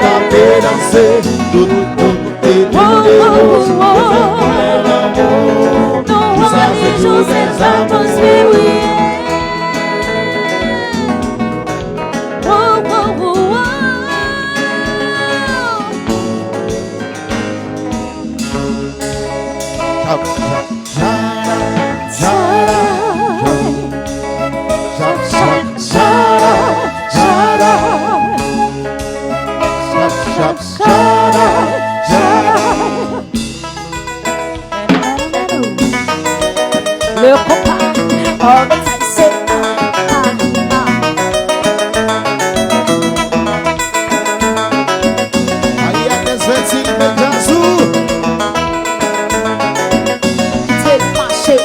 taper, danser, tout et tout le copain, all the time say Aí é que se azul. take my shit.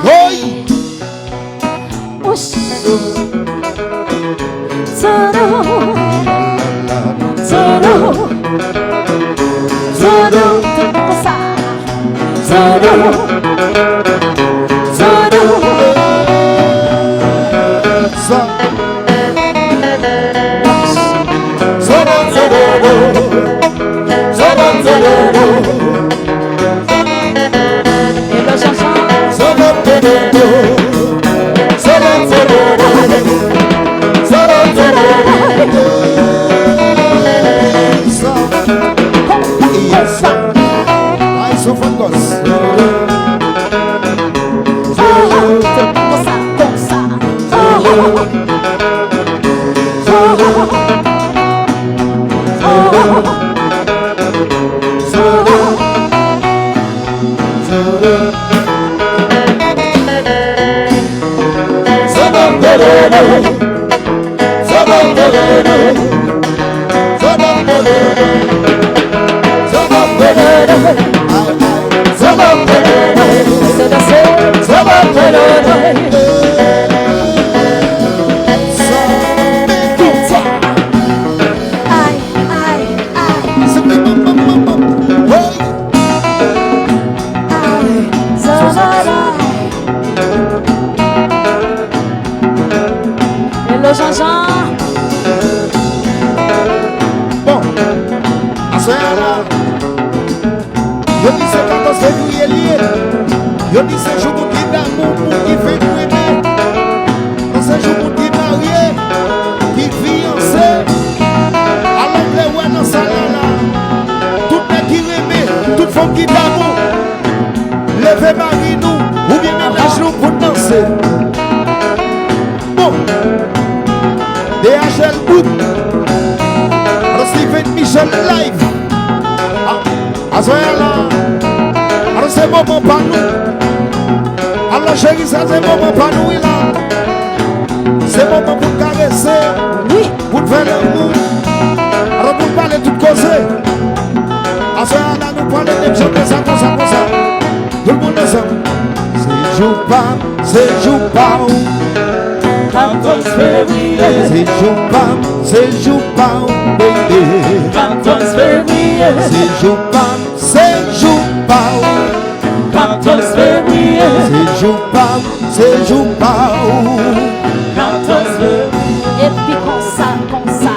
Oi! Push. Zoro, Zoro, Zoro, Zoro, Zoro. Et le chanson. Ai, sou fangos. Hello Jean-Jean. Bon, a senhora, eu disse 14 février, eu disse jour qui d'amour qui fait aimer, dans ce jour qui marié, qui fiancé, alors les ouais dans sa là, tout le qui aimé, toute femme qui d'amour, levez mari nous, ou bien ménage nous pour danser. Bon, DHL Boot, alors Steven Michel live. À ce là, alors c'est bon pour nous. Alors chérie, ça c'est bon pour nous là. C'est bon pour caresser, Oui. pour faire l'amour. Alors pour parler tout causer. À ce là, nous parlons de chanter ça comme ça, comme ça. Tout le monde ensemble. C'est jour pas. 14 février, C'est jour pas, baby. 14 février, C'est jour pas, 14 février, c'est jour pas. 14 février. Et puis comme ça.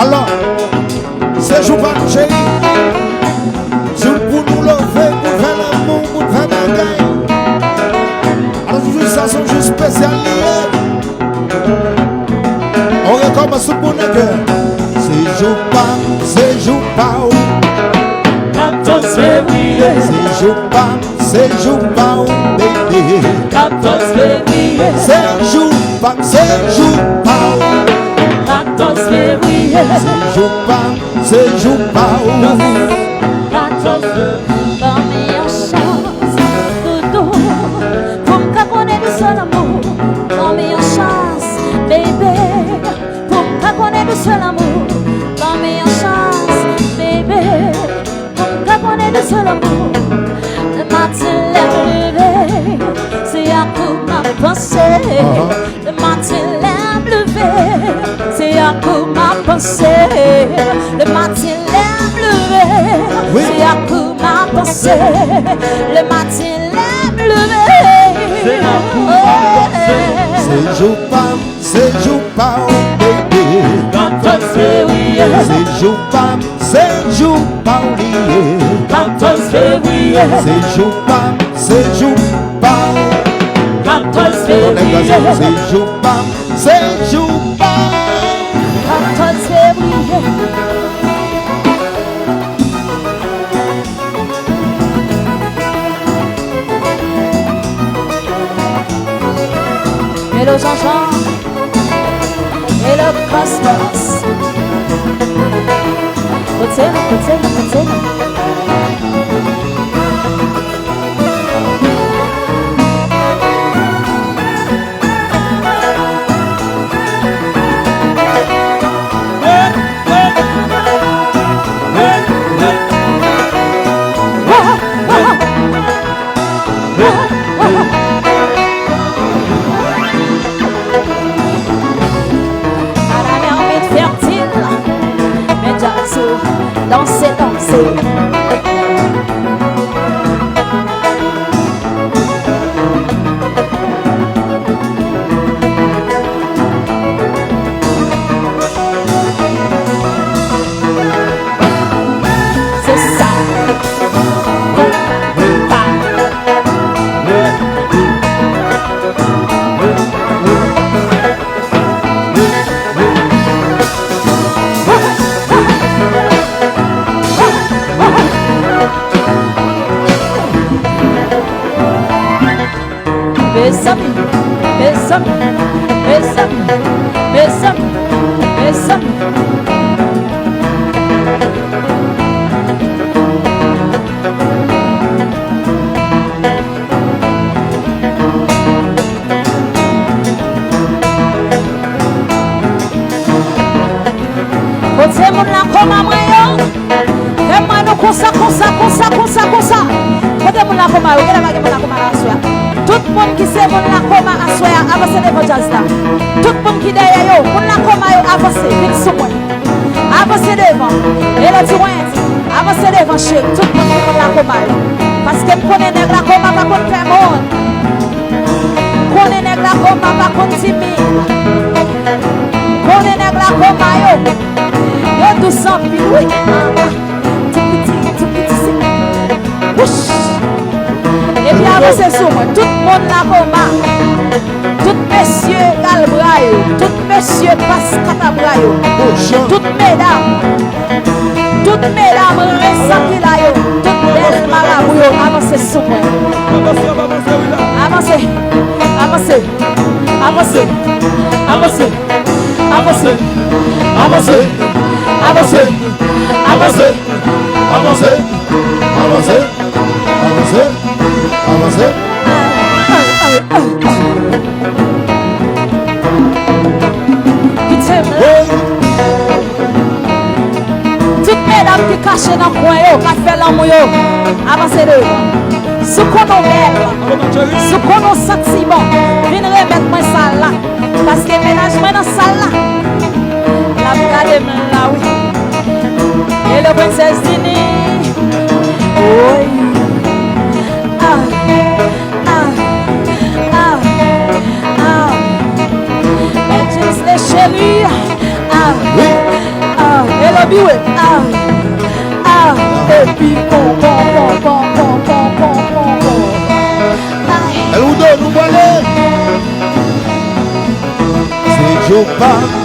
Alors, c'est jour pas, chérie. Jour pour nous lever, pour faire l'amour, pour faire la gagne. Alors, toujours ça, sont juste spécial liés. On recommence pour le cœur. C'est jour pas, 14 février, c'est jour pas, baby. 14 février, C'est jour pas, 14 février, c'est jour pas. 14 février. Dans mes chances, dodo, pour me connaître le seul amour. Dans mes chances, bébé, pour me connaître le seul amour. Dans mes chances, bébé, pour me connaître le seul amour. Le matin levé, c'est à coup ma pensée. Le matin levé, c'est à coup ma pensée. Le matin levé, c'est à coup ma pensée. danser. Le matin, l'aime lever. C'est l'amour à danser. C'est jour pas, baby. Quand on février, C'est jour pas, oublié. quand on février, C'est jour pas, quand on on est février, gazé. C'est jour pas, 14 février. Et le Jean-Jean et le cosmos. Potsena. Danser. C'est ça. Mes amis. Côté mon la comme à moi yo. Fais-moi nous comme ça. Côté mon la comme à yo, qu'elle va mon la comme à soi. Tout le monde qui sait mon la comme à soi, avancez devant jazz là. Tout le monde qui derrière yo, mon la comme à yo, avancez, vite sur moi. Avancez devant. Et le tiroir, avancez devant chez tout le monde qui mon la comme à yo. Parce que me connaît nèg la comme à pas contre faire monde. Connaît nèg la comme à pas contre timide. Connaît nèg la comme à yo. Yo tout sans pile, oui. Tout petit, c'est. Et puis avancez sur moi. Tout le monde là comme tout messieurs Galbrayo, tout messieurs Pascatabrayo, toutes mesdames Ressakilayo, toutes belles malabouyo, avancez sur moi. Avancez. Toutes mesdames qui cachent dans le coin, qui fait l'amour, avancez devant. Ce qu'on a belle, ce qu'on a sentiment, venez remettre moi ça là. Parce que ménagement dans ça là, la brade là, oui. Et le princesse Dini, oui. Les chéris, et le bioué, et puis bon. Elle vous donne, vous voyez.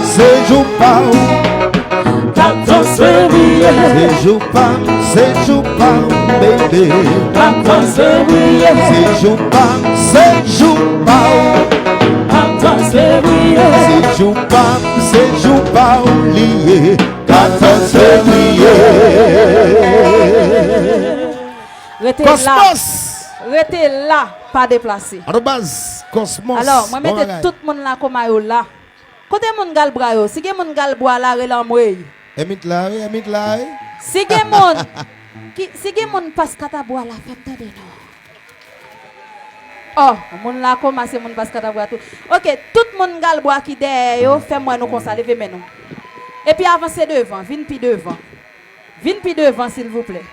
C'est jour pas. 14 février, C'est jour pas, baby. 14 février, C'est jour pas. 14 février, C'est jour pas oublié. 14 février. Cosmos. Restez là, pas déplacé. Arrobas, Cosmos. Alors, moi mettez tout le monde là comme ayo là. Côté mon galbra yo, si gen mon galboa là relan moi. Emit là. Si gen mon passe kata bois là, fait tande non. Oh, mon là commence mon passe kata bois tout. OK, tout mon galboa qui derrière yo, fait moi nous comme ça lever maintenant. Et puis avancez devant, vinn pi devant. Vinn pi devant s'il vous plaît.